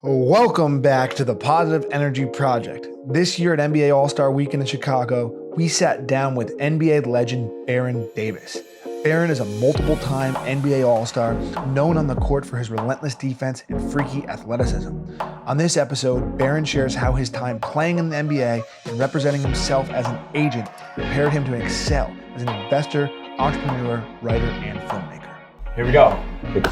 Welcome back to the Positive Energy Project. This year at NBA All-Star Weekend in Chicago, we sat down with NBA legend Baron Davis. Baron is a multiple-time NBA All-Star, known on the court for his relentless defense and freaky athleticism. On this episode, Baron shares how his time playing in the NBA and representing himself as an agent prepared him to excel as an investor, entrepreneur, writer, and filmmaker. Here we go.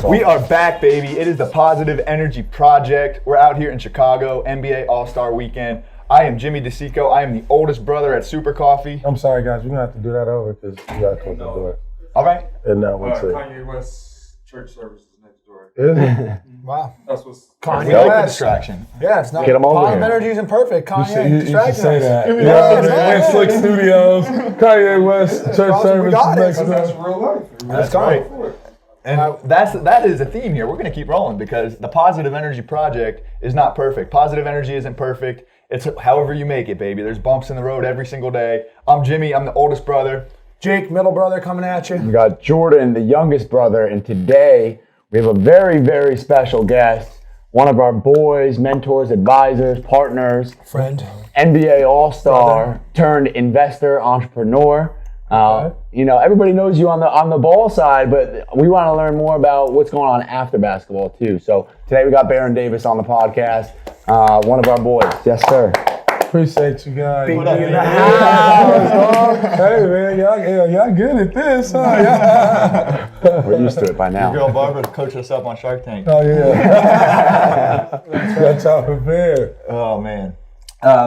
We are back, baby. It is the Positive Energy Project. We're out here in Chicago, NBA All-Star Weekend. I am Jimmy DeSico. I am the oldest brother at Super Coffee. I'm sorry, guys. We're going to have to do that over because we got to close the door. All right. And now what's it? Kanye West church service is next door. Is it? Wow. That's what's Kanye We like the West. distraction. Yeah, it's not. Get 'em over Positive here. energy isn't perfect. Kanye, You should say that. West Slick Studios, Kanye West Church We Service got it. next that's door. real life. That's right. And that is a theme here. We're going to keep rolling because the Positive Energy Project is not perfect. Positive energy isn't perfect. It's however you make it, baby. There's bumps in the road every single day. I'm Jimmy. I'm the oldest brother. Jake, middle brother, coming at you. We got Jordan, the youngest brother, and today we have a very, very special guest, one of our boys, mentors, advisors, partners, Friend. NBA All-Star turned investor, entrepreneur. You know, everybody knows you on the ball side, but we want to learn more about what's going on after basketball too. So today we got Baron Davis on the podcast, one of our boys. Yes, sir. Appreciate you guys. What up, Hey, baby? man, y'all good at this, huh? We're used to it by now. Your girl Barbara coached us up on Shark Tank. Oh, yeah. Got y'all prepared. Oh, man.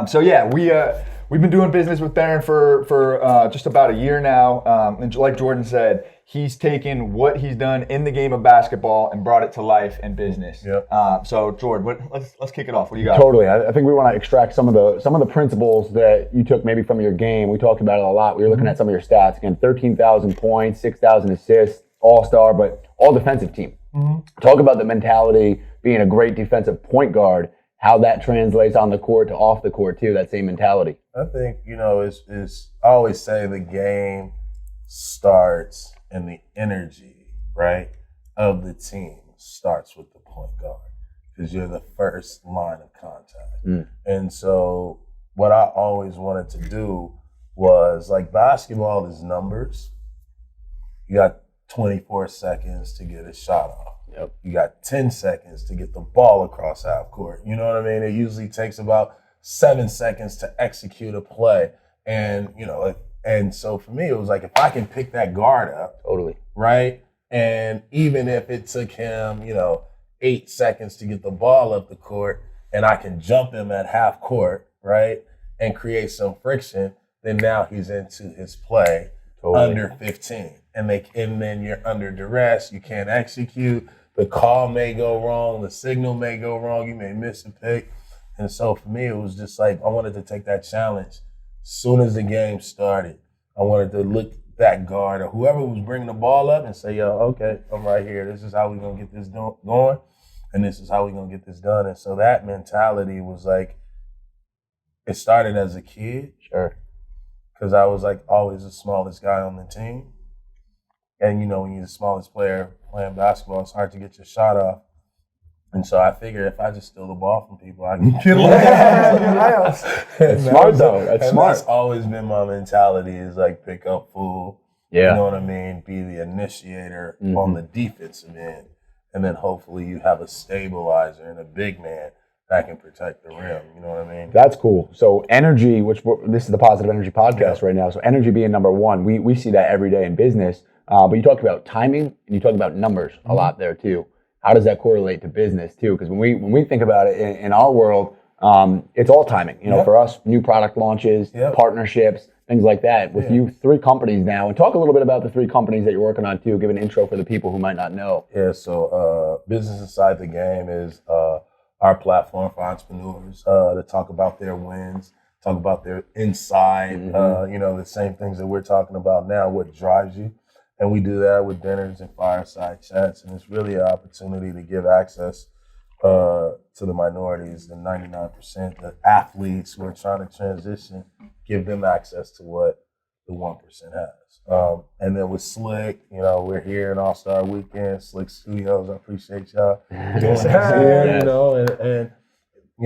So, yeah, we've been doing business with Baron for just about a year now. And like Jordan said, he's taken what he's done in the game of basketball and brought it to life and business. Yep. So, Jordan, let's kick it off. What do you got? Totally. I think we want to extract some of the principles that you took maybe from your game. We talked about it a lot. We were looking at some of your stats. Again, 13,000 points, 6,000 assists, all-star, but all defensive team. Talk about the mentality, being a great defensive point guard, how that translates on the court to off the court too, that same mentality. I think, is I always say the game starts and the energy, right, of the team starts with the point guard because you're the first line of contact. And so what I always wanted to do was, like, basketball is numbers. You got 24 seconds to get a shot off. Yep. You got 10 seconds to get the ball across half court. You know what I mean? It usually takes about 7 seconds to execute a play. And, and so for me, it was like, if I can pick that guard up, Totally. right? And even if it took him, 8 seconds to get the ball up the court, and I can jump him at half court, right? And create some friction, then now he's into his play under 15. And then you're under duress, you can't execute. The call may go wrong, the signal may go wrong, you may miss a pick. And so for me, it was just like, I wanted to take that challenge. As soon as the game started, I wanted to look that guard or whoever was bringing the ball up and say, yo, okay, I'm right here. This is how we're going to get this going, and this is how we're going to get this done. And so that mentality was like, it started as a kid. Sure. Because I was like always the smallest guy on the team. And when you're the smallest player playing basketball, it's hard to get your shot off. And so I figured if I just steal the ball from people, I can get away. It's smart though. That's smart. That's always been my mentality, is like pick up full. Yeah. You know what I mean? Be the initiator on the defensive end. And then hopefully you have a stabilizer and a big man that can protect the rim. You know what I mean? That's cool. So energy, this is the Positive Energy Podcast right now. So energy being number one, we see that every day in business. But you talked about timing and you talked about numbers a lot there too. How does that correlate to business too? Because when we think about it in our world, it's all timing. For us, new product launches, partnerships, things like that. With you, 3 companies now, and talk a little bit about the 3 companies that you're working on too. Give an intro for the people who might not know. Yeah. So Business Inside the Game is our platform for entrepreneurs to talk about their wins, talk about their inside. The same things that we're talking about now. What drives you. And we do that with dinners and fireside chats. And it's really an opportunity to give access to the minorities, the 99%, the athletes who are trying to transition, give them access to what the 1% has. And then with Slick, we're here in All-Star Weekend, Slick Studios. I appreciate y'all doing this here, and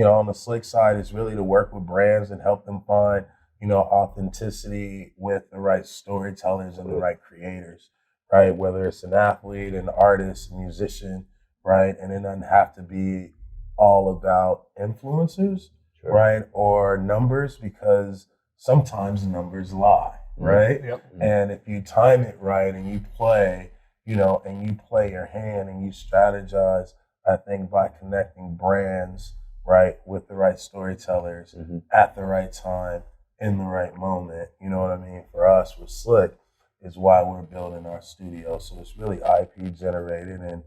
on the Slick side, it's really to work with brands and help them find, authenticity with the right storytellers and the right creators, right? Whether it's an athlete, an artist, a musician, right? And it doesn't have to be all about influencers, right? Or numbers, because sometimes numbers lie, right? Yep. And if you time it right and you play, and you play your hand and you strategize, I think by connecting brands, right, with the right storytellers at the right time, in the right moment, you know what I mean? For us, with Slick, is why we're building our studio. So it's really IP generated and,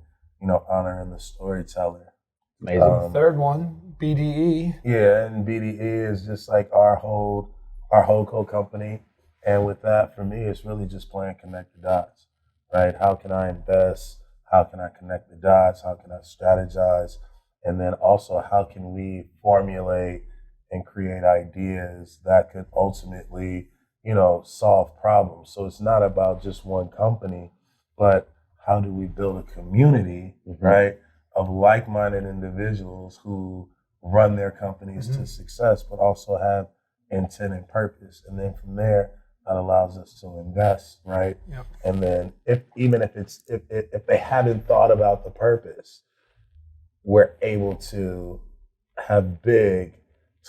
honoring the storyteller. Amazing. Third one, BDE. Yeah, and BDE is just like our whole co-company. And with that, for me, it's really just playing connect the dots, right? How can I invest? How can I connect the dots? How can I strategize? And then also, how can we formulate and create ideas that could ultimately, solve problems? So it's not about just one company, but how do we build a community, right, of like-minded individuals who run their companies to success, but also have intent and purpose. And then from there, that allows us to invest, right? Yep. And then if they haven't thought about the purpose, we're able to have big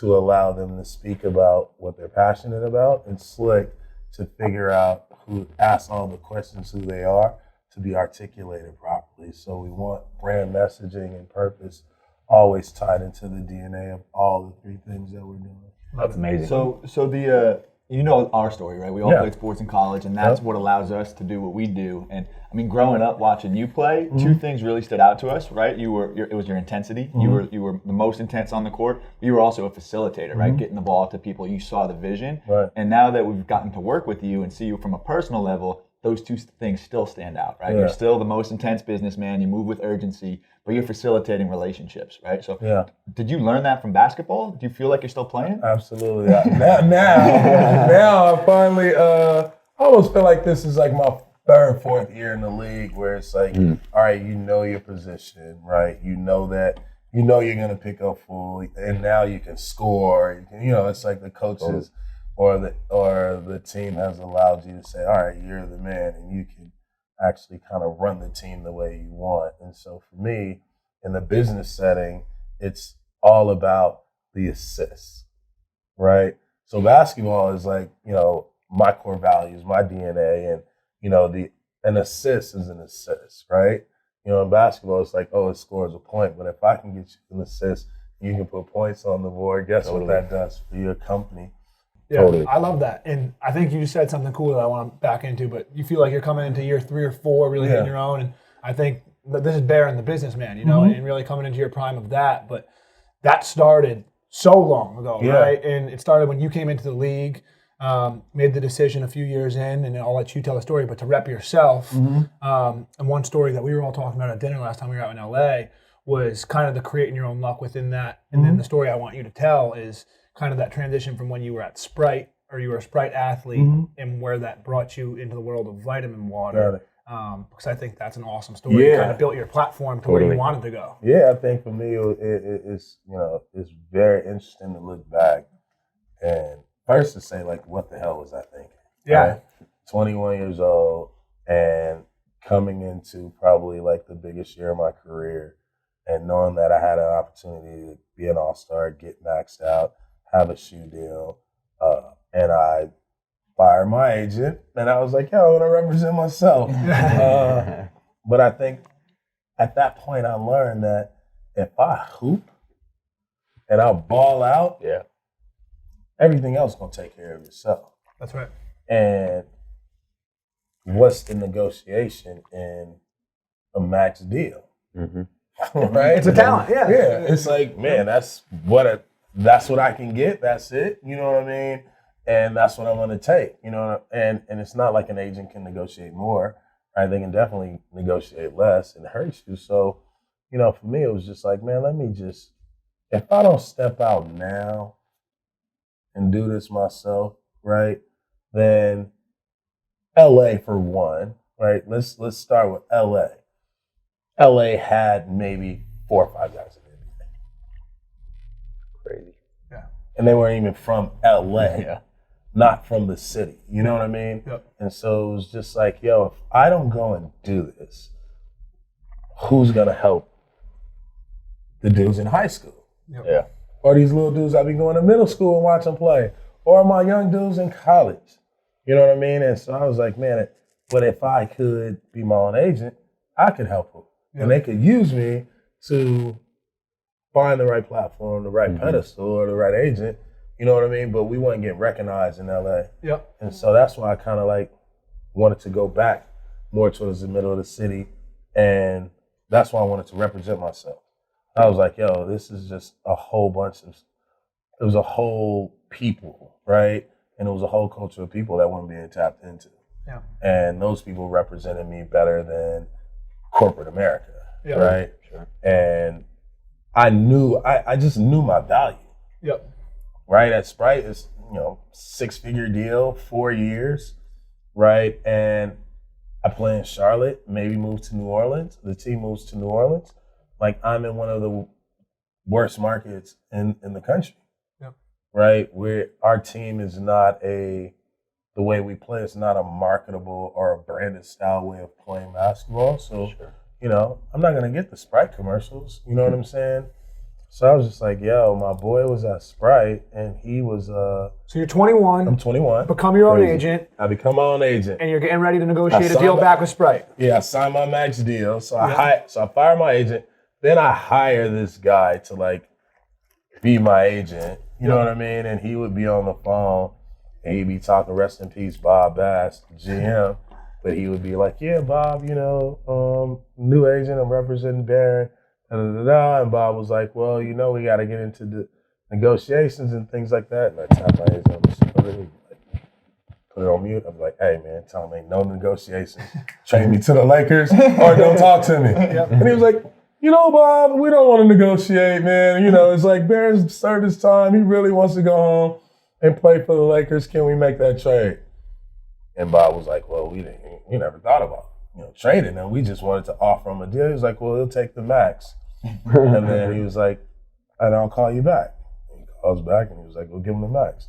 to allow them to speak about what they're passionate about, and Slick to figure out ask all the questions who they are to be articulated properly. So we want brand messaging and purpose always tied into the DNA of all the three things that we're doing. That's amazing. So the our story, right? We all played sports in college, and that's what allows us to do what we do. And I mean, growing up watching you play, two things really stood out to us, right? It was your intensity. You were the most intense on the court. You were also a facilitator, right? Getting the ball to people. You saw the vision. Right. And now that we've gotten to work with you and see you from a personal level, those two things still stand out, right? Yeah. You're still the most intense businessman. You move with urgency, but you're facilitating relationships, right? So did you learn that from basketball? Do you feel like you're still playing? Absolutely. Now I finally I almost feel like this is like my third, fourth year in the league, where it's like, all right, you know your position, right? You know that you're gonna pick up full, and now you can score. It's like the coaches or the team has allowed you to say, all right, you're the man, and you can actually kind of run the team the way you want. And so for me, in the business setting, it's all about the assists, right? So basketball is like, my core values, my DNA, and an assist is an assist, right? In basketball, it's like, it scores a point, but if I can get you an assist, you can put points on the board. Guess what that does for your company? Yeah, Totally. I love that. And I think you just said something cool that I want to back into, but you feel like you're coming into year 3 or 4, really hitting your own. And I think that this is Baron, the businessman, and really coming into your prime of that. But that started so long ago, right? And it started when you came into the league, made the decision a few years in, and I'll let you tell the story, but to rep yourself. And one story that we were all talking about at dinner last time we were out in LA was kind of the creating your own luck within that. And then the story I want you to tell is kind of that transition from when you were at Sprite, or you were a Sprite athlete, and where that brought you into the world of vitamin water. Because I think that's an awesome story. You kind of built your platform to where you wanted to go. Yeah, I think for me, it's very interesting to look back and first to say, like, what the hell was I thinking? Yeah. Right? 21 years old and coming into probably like the biggest year of my career, and knowing that I had an opportunity to be an all-star, get maxed out, have a shoe deal, and I fired my agent, and I was like, I want to represent myself. But I think at that point I learned that if I hoop and I ball out, everything else gonna take care of itself. That's right. And what's the negotiation in a max deal? Right? It's a talent, Yeah, it's like, man, that's what I can get. That's it. You know what I mean? And that's what I'm going to take. And it's not like an agent can negotiate more. Right? They can definitely negotiate less and hurt you. So, for me, it was just like, man, if I don't step out now and do this myself, right, then LA for one, right? Let's start with LA. LA had maybe 4 or 5 guys in the NBA. Crazy. Yeah. And they weren't even from LA, Yeah. not from the city. You know what I mean? Yep. And so it was just like, yo, if I don't go and do this, who's gonna help the dudes in high school? Yeah. Or these little dudes I be going to middle school and watch them play? Or my young dudes in college? You know what I mean? And so I was like, man, but if I could be my own agent, I could help them. Yeah. And they could use me to find the right platform, the right pedestal, or the right agent. You know what I mean? But we wouldn't get recognized in LA. Yep. And so that's why I kind of like wanted to go back more towards the middle of the city. And that's why I wanted to represent myself. I was like, yo, this is just a whole bunch of, it was a whole people, right? And it was a whole culture of people that weren't being tapped into. Yeah. And those people represented me better than corporate America, Yeah. right? Sure. And I just knew my value, Yep. right? At Sprite, it's, 6-figure deal, 4 years, right? And I play in Charlotte, maybe move to New Orleans. The team moves to New Orleans. Like, I'm in one of the worst markets in the country, Yep. right? Where our team is not the way we play, it's not a marketable or a branded style way of playing basketball. So, I'm not going to get the Sprite commercials. You know what I'm saying? So I was just like, yo, my boy was at Sprite and he was, So you're 21. I'm 21. Become your own Crazy. agent. I become my own agent. And you're getting ready to negotiate a signed deal up. back with Sprite. Yeah, I signed my max deal. So I fire my agent. Then I hire this guy to like be my agent. You know what I mean? And he would be on the phone and he'd be talking, rest in peace, Bob Bass, GM. But he would be like, yeah, Bob, new agent, I'm representing Barron. And Bob was like, well, we got to get into the negotiations and things like that. And I tapped my agent on the shoulder. Put it on mute. I was like, hey, man, tell him ain't no negotiations. Trade me to the Lakers or don't talk to me. Yep. And he was like, Bob, we don't want to negotiate, man. It's like Barron's served his time. He really wants to go home and play for the Lakers. Can we make that trade? And Bob was like, well, we never thought about trading him. We just wanted to offer him a deal. He was like, well, he'll take the max. And then he was like, and I'll call you back. And he calls back and he was like, well, give him the max.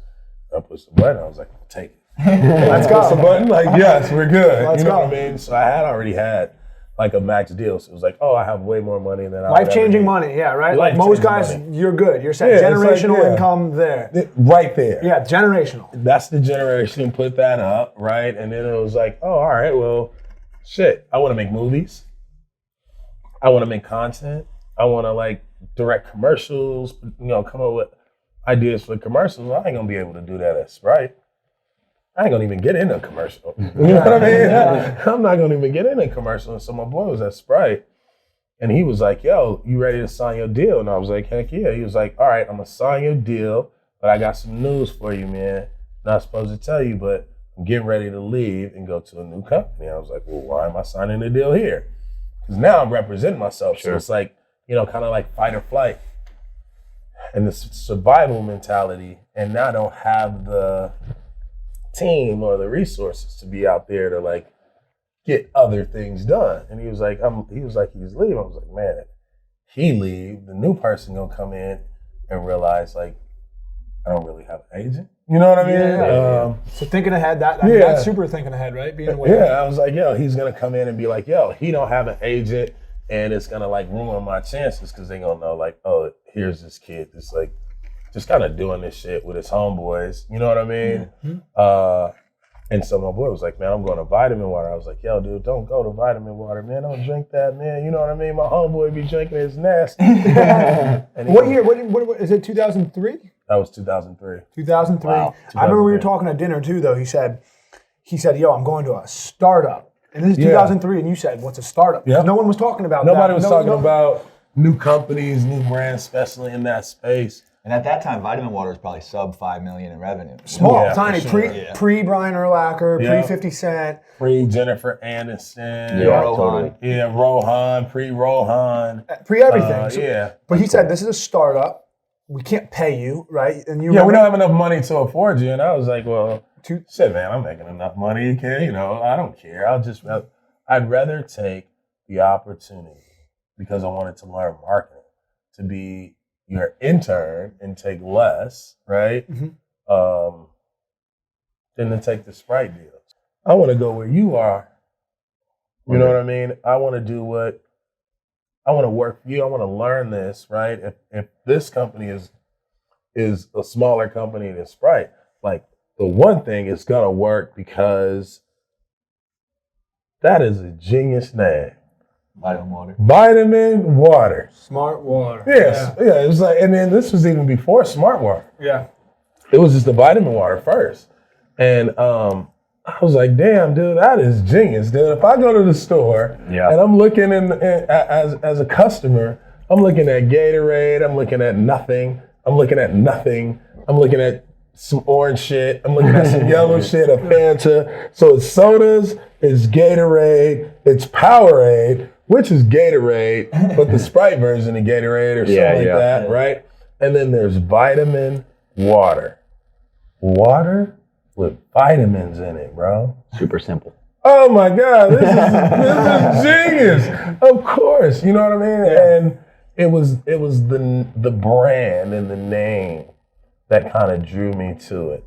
I pushed the button. I was like, take it. Let's go. Push the button. Like, yes, we're good. Let's you know go. what I mean? So I had already had like a max deal. So it was like, oh, I have way more money than I Life-changing money, yeah, right? Like most guys, you're good. You're set. Generational income there. Right there. Yeah, generational. That's the generation, put that up, right? And then it was like, oh, all right, well, shit, I want to make movies. I want to make content. I want to like direct commercials, come up with ideas for commercials. I ain't going to be able to do that at Sprite. I ain't going to even get in a commercial. You know what I mean? I'm not going to even get in a commercial. And so my boy was at Sprite and he was like, yo, you ready to sign your deal? And I was like, heck yeah. He was like, all right, I'm going to sign your deal, but I got some news for you, man. Not supposed to tell you, but I'm getting ready to leave and go to a new company. I was like, well, why am I signing a deal here? Because now I'm representing myself. Sure. So it's like, kind of like fight or flight. And the survival mentality. And now I don't have the team or the resources to be out there to like get other things done. And he was like, he's leaving. I was like, man, if he leave, the new person gonna come in and realize like, I don't really have an agent. You know what I mean? Yeah. So thinking ahead, that's super thinking ahead, right? Being aware. Yeah, I was like, yo, he's gonna come in and be like, yo, he don't have an agent, and it's gonna like ruin my chances because they gonna know like, oh, here's this kid that's like just kind of doing this shit with his homeboys. You know what I mean? Mm-hmm. And so my boy was like, man, I'm going to Vitamin Water. I was like, yo, dude, don't go to Vitamin Water, man. Don't drink that, man. You know what I mean? My homeboy be drinking his nasty. What year? What is it? 2003? That was 2003. 2003. Wow. I remember we were talking at dinner too, though. He said, yo, I'm going to a startup. And this is 2003, and you said, what's a startup? Yeah. No one was talking about Nobody that. was talking about new companies, new brands, especially in that space. And at that time, Vitamin Water was probably sub $5 million in revenue. Small, Yeah, tiny, for sure. pre Brian Urlacher, Yeah. pre 50 Cent. Pre Jennifer Aniston. Yeah, Rohan. totally. Yeah, Rohan, pre Rohan. Pre everything. Yeah. But he said, this is a startup. We can't pay you, right? And We don't have enough money to afford you. And I was like, well, Shit, man, I'm making enough money. I don't care. I'd rather take the opportunity because I wanted to learn marketing to be your intern and take less, right? Than to take the Sprite deals. I want to go where you are. You know what I mean? I want to do I want to work for you. I want to learn this, right? If this company is a smaller company than Sprite, like the one thing is gonna work because that is a genius name. Vitamin water. Smart water. Yes. Yeah. It was like, and then this was even before smart water. Yeah. It was just the vitamin water first. And I was like, damn, dude, that is genius, dude. If I go to the store and I'm looking as a customer, I'm looking at Gatorade, I'm looking at nothing, I'm looking at some orange shit, I'm looking at some yellow shit, a Fanta. So it's sodas, it's Gatorade, it's Powerade, which is Gatorade, but the Sprite version of Gatorade or something like that, right? And then there's vitamin water. Water with vitamins in it, bro. Super simple. Oh my God, this is genius. Of course, you know what I mean? Yeah. And it was the brand and the name that kind of drew me to it.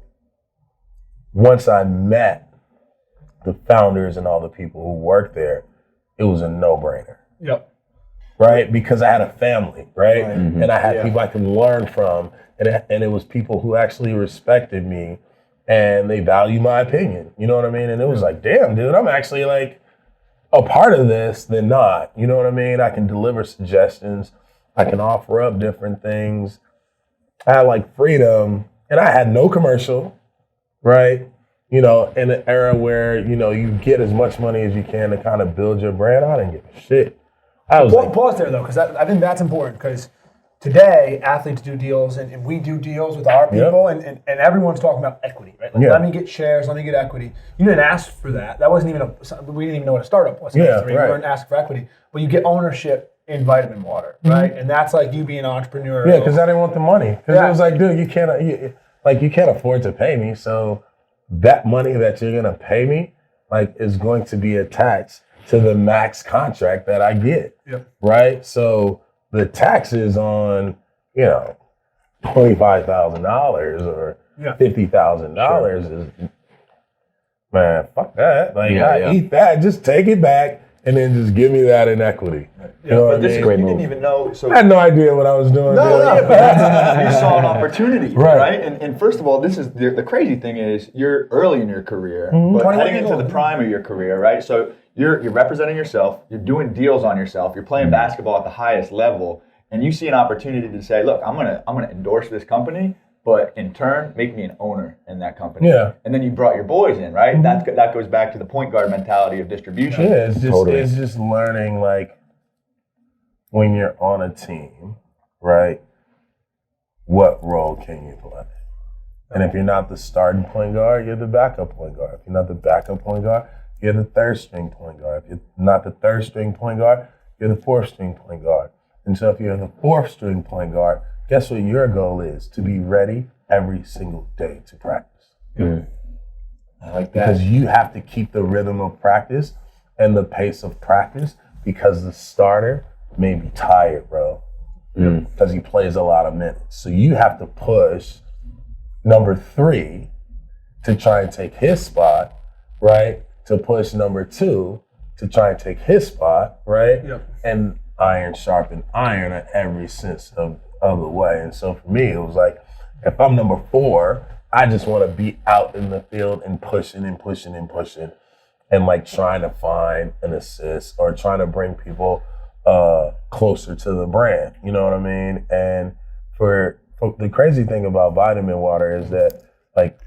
Once I met the founders and all the people who worked there, it was a no-brainer. Yep. Right? Because I had a family, right? And I had people I could learn from, and it was people who actually respected me and they value my opinion. You know what I mean? And it was like, damn, dude, I'm actually like a part of this than not. You know what I mean? I can deliver suggestions. I can offer up different things. I had like freedom, and I had no commercial, right? In an era where, you get as much money as you can to kind of build your brand. I didn't give a shit. I was Pause there, though, because I think that's important, because today, athletes do deals, and we do deals with our people, and everyone's talking about equity, right? Like, let me get shares, let me get equity. You didn't ask for that. That wasn't even we didn't even know what a startup was. Yeah, right. You weren't asking for equity, but you get ownership in vitamin water, right? And that's like you being an entrepreneur. Yeah, because I didn't want the money. Because it was like, dude, you can't afford to pay me, so that money that you're gonna pay me, like, is going to be attached to the max contract that I get, right? So the taxes on, $25,000 or $50,000 is, man, fuck that. Like, I eat that, just take it back, and then just give me that in equity. You know what I mean? You didn't even know. So I had no idea what I was doing. But you saw an opportunity, right? And first of all, this is the crazy thing is you're early in your career, but heading into the prime of your career, right? So you're representing yourself, you're doing deals on yourself, you're playing basketball at the highest level, and you see an opportunity to say, look, I'm gonna endorse this company, but in turn, make me an owner in that company. Yeah. And then you brought your boys in, right? That goes back to the point guard mentality of distribution. Yeah, it's just learning, like, when you're on a team, right, what role can you play? And if you're not the starting point guard, you're the backup point guard. If you're not the backup point guard, you're the third string point guard. If you're not the third string point guard, you're the fourth string point guard. And so if you're the fourth string point guard, guess what your goal is? To be ready every single day to practice. I like that. Because you have to keep the rhythm of practice and the pace of practice, because the starter may be tired, bro, because he plays a lot of minutes. So you have to push number 3 to try and take his spot, right? To push number 2 to try and take his spot, right? And iron sharpen iron at every sense of the way. And so for me, it was like, if I'm number 4, I just want to be out in the field and pushing and pushing and pushing, and like trying to find an assist or trying to bring people closer to the brand. You know what I mean? And for the crazy thing about vitamin water is that, like,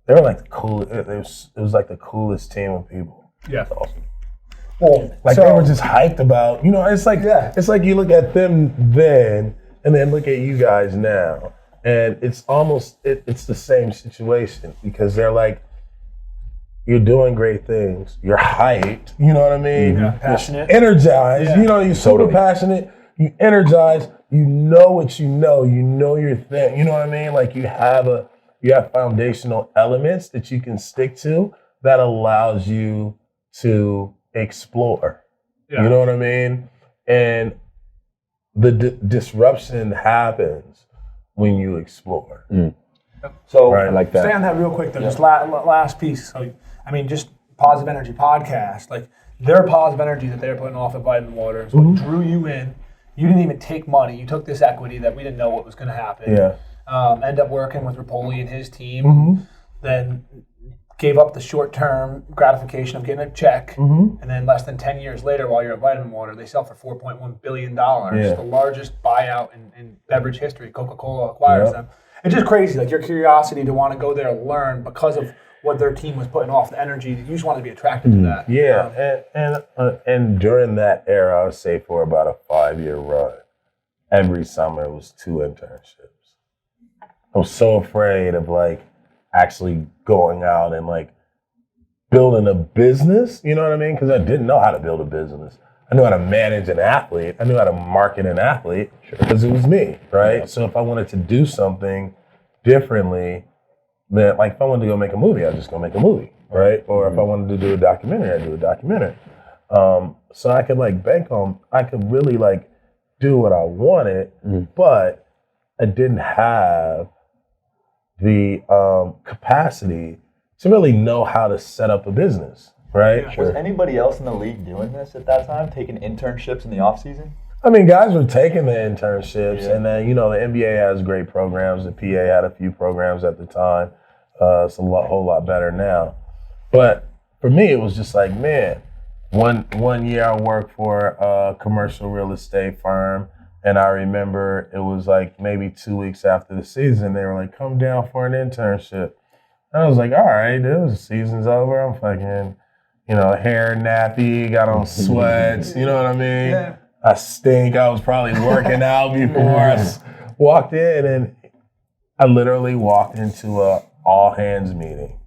they were like the coolest. It was like the coolest team of people. Yeah, it's awesome. Well, like, they were just hyped about. It's like it's like you look at them then and then look at you guys now, and it's almost it's the same situation, because they're like, you're doing great things. You're hyped. You know what I mean? Passionate. You're energized. Yeah. You're super passionate. You energized. You know what you know. You know your thing. You know what I mean? Like, you have a You have foundational elements that you can stick to that allows you to explore. Yeah. You know what I mean? And the disruption happens when you explore. So Right. I like that. Stay on that real quick though. Just last piece. So, I mean, just Positive Energy Podcast. Like their positive energy that they're putting off at Vitamin Water is what drew you in. You didn't even take money. You took this equity that we didn't know what was going to happen. Yeah. End up working with Rapoli and his team. Then gave up the short-term gratification of getting a check. And then less than 10 years later, while you're at Vitamin Water, they sell for $4.1 billion. Yeah. The largest buyout in beverage history. Coca-Cola acquires them. It's just crazy, like your curiosity to want to go there and learn because of what their team was putting off, the energy. You just want to be attracted to that. Yeah, and during that era, I would say for about a 5-year run, every summer it was 2 internships. I was so afraid of like actually going out and like building a business, you know what I mean? Because I didn't know how to build a business. I knew how to manage an athlete. I knew how to market an athlete because it was me, right? Yeah. So if I wanted to do something differently, then like if I wanted to go make a movie, I'd just go make a movie, right? Or if I wanted to do a documentary, I'd do a documentary. So I could like I could really like do what I wanted, but I didn't have the capacity to really know how to set up a business, right? Was anybody else in the league doing this at that time, taking internships in the off season? I mean, guys were taking the internships, and then, you know, the NBA has great programs. The PA had a few programs at the time. It's a whole lot better now. But for me, it was just like, man, one year I worked for a commercial real estate firm, and I remember it was like maybe 2 weeks after the season, they were like, come down for an internship. I was like, all right, the season's over. I'm fucking, you know, hair nappy, got on sweats, you know what I mean? Yeah. I stink. I was probably working out before I walked in, and I literally walked into a all hands meeting.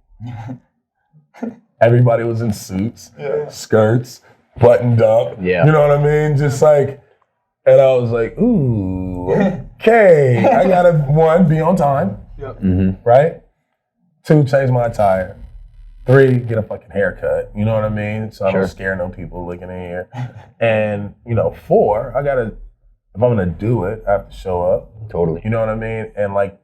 Everybody was in suits, skirts, buttoned up. Yeah. You know what I mean? Just like, and I was like, ooh, okay. I gotta, 1, be on time, right? 2, change my attire. 3, get a fucking haircut. You know what I mean? So I don't scare no people looking in here. And, you know, 4, if I'm gonna do it, I have to show up. Totally. You know what I mean? And like,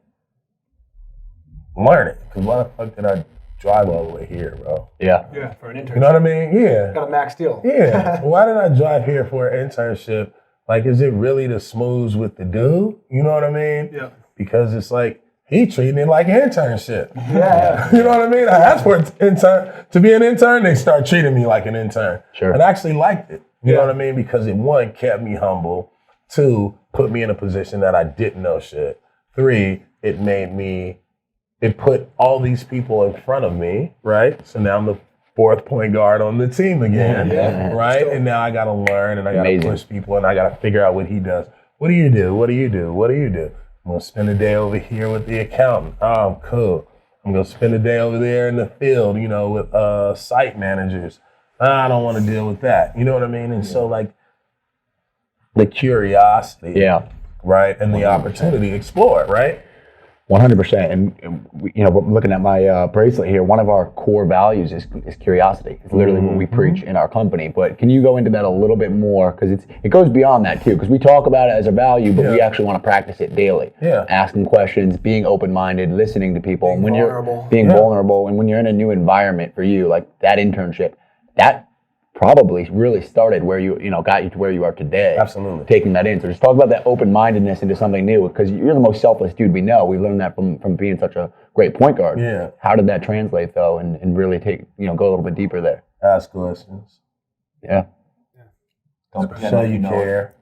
learn it. Because why the fuck did I drive all the way here, bro? Yeah, for an internship. You know what I mean? Yeah. Got a max deal. Yeah. Why did I drive here for an internship? Like, is it really the smooths with the dude? You know what I mean? Yeah. Because it's like, he treated me like an internship. Yeah. You know what I mean? I asked for to be an intern, they start treating me like an intern. Sure. And I actually liked it. You know what I mean? Because it, 1, kept me humble. 2, put me in a position that I didn't know shit. 3, it put all these people in front of me, right? So now I'm the 4th point guard on the team again, right? And now I gotta learn, and I gotta push people, and I gotta figure out what he does. What do you do? What do you do? What do you do? I'm gonna spend a day over here with the accountant. Oh, cool. I'm gonna spend a day over there in the field, you know, with site managers. I don't want to deal with that. You know what I mean? And so like the curiosity, right, and the opportunity to explore, right? 100%. And we, you know, looking at my bracelet here, one of our core values is curiosity. It's literally what we preach in our company. But can you go into that a little bit more? Because it goes beyond that too. Because we talk about it as a value, but we actually want to practice it daily. Yeah. Asking questions, being open-minded, listening to people. Being vulnerable. And when you're in a new environment for you, like that internship, that probably really started where you got you to where you are today. Absolutely. Taking that in. So just talk about that open-mindedness into something new, because you're the most selfless dude we know. We learned that from being such a great point guard. Yeah. How did that translate though, and really go a little bit deeper there? Ask questions. Yeah. Don't show you care.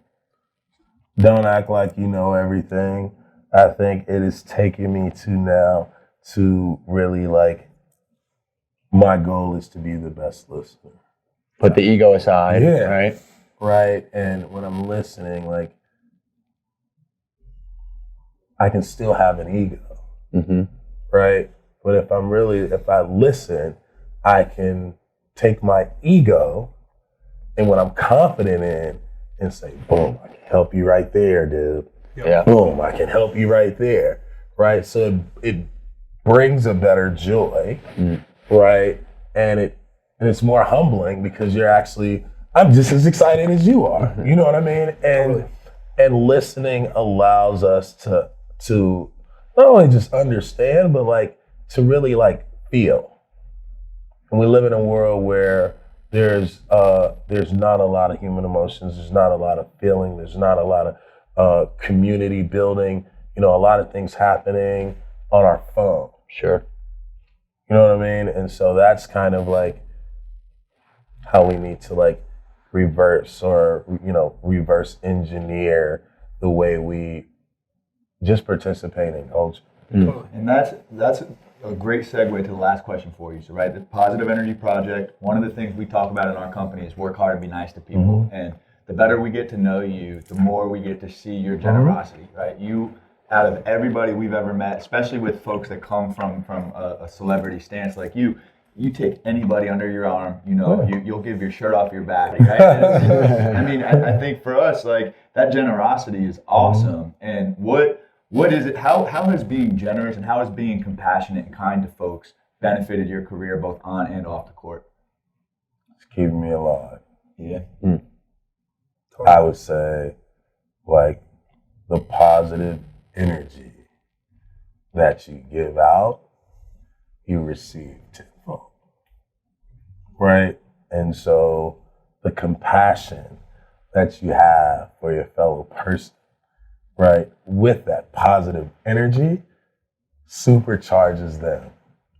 Don't act like you know everything. I think it is taking me to now to really like, my goal is to be the best listener. Put the ego aside, right? Right, and when I'm listening, like, I can still have an ego, right? But if I listen, I can take my ego and what I'm confident in and say, boom, I can help you right there, dude. Yeah. Boom, I can help you right there, right? So it brings a better joy, right? And it's more humbling because I'm just as excited as you are. You know what I mean? And listening allows us to not only just understand, but like to really like feel. And we live in a world where there's not a lot of human emotions, there's not a lot of feeling, there's not a lot of community building, a lot of things happening on our phone. Sure. You know what I mean? And so that's kind of like how we need to like reverse engineer the way we just participate in culture. And that's a great segue to the last question for you. So, right, the Positive Energy Project, one of the things we talk about in our company is work hard and be nice to people. And the better we get to know you, the more we get to see your generosity, right? You, out of everybody we've ever met, especially with folks that come from a celebrity stance like you take anybody under your arm, you'll give your shirt off your back, right? I mean, I think for us, like, that generosity is awesome. And what is it, how has being generous and how has being compassionate and kind to folks benefited your career both on and off the court? It's keeping me alive. Yeah. I would say, like, the positive energy that you give out, you receive tenfold. Right? And so the compassion that you have for your fellow person, right, with that positive energy, supercharges them,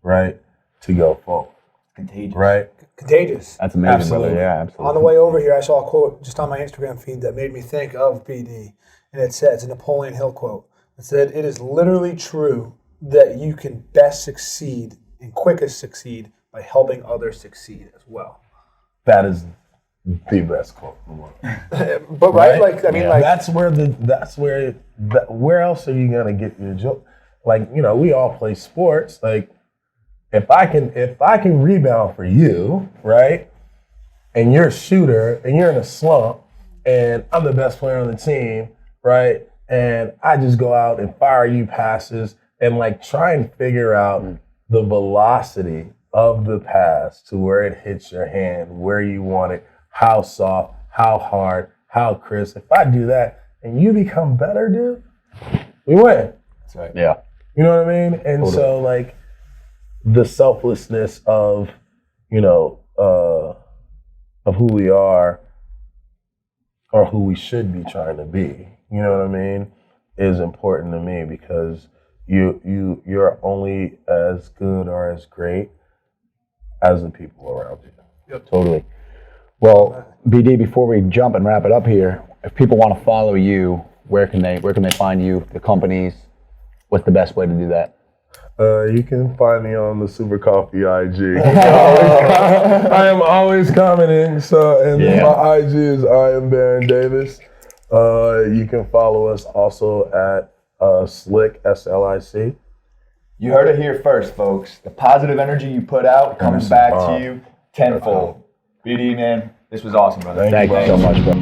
right, to go forward. Contagious. Right? Contagious. That's amazing, Absolutely. brother. Yeah, absolutely. On the way over here, I saw a quote just on my Instagram feed that made me think of BD. And it said, it's a Napoleon Hill quote. It said, "It is literally true that you can best succeed and quickest succeed by helping others succeed as well." That is the best quote in the world. But right? Like, I mean, like, where else are you gonna get your joy? Like, we all play sports. Like, if I can rebound for you, right? And you're a shooter and you're in a slump and I'm the best player on the team, right? And I just go out and fire you passes and like try and figure out the velocity of the pass to where it hits your hand, where you want it, how soft, how hard, how crisp. If I do that and you become better, dude, we win. That's right. Yeah. You know what I mean? And so like the selflessness of, of who we are or who we should be trying to be, you know what I mean, is important to me because you're only as good or as great as the people around you. Yep. Totally. Well, BD, before we jump and wrap it up here, if people want to follow you, where can they find you, the companies? What's the best way to do that? You can find me on the Super Coffee IG. I am always commenting, my IG is I am Baron Davis. You can follow us also at Slick, SLIC. You heard it here first, folks. The positive energy you put out comes back to you tenfold. BD, man, this was awesome, brother. Thank you so much, bro.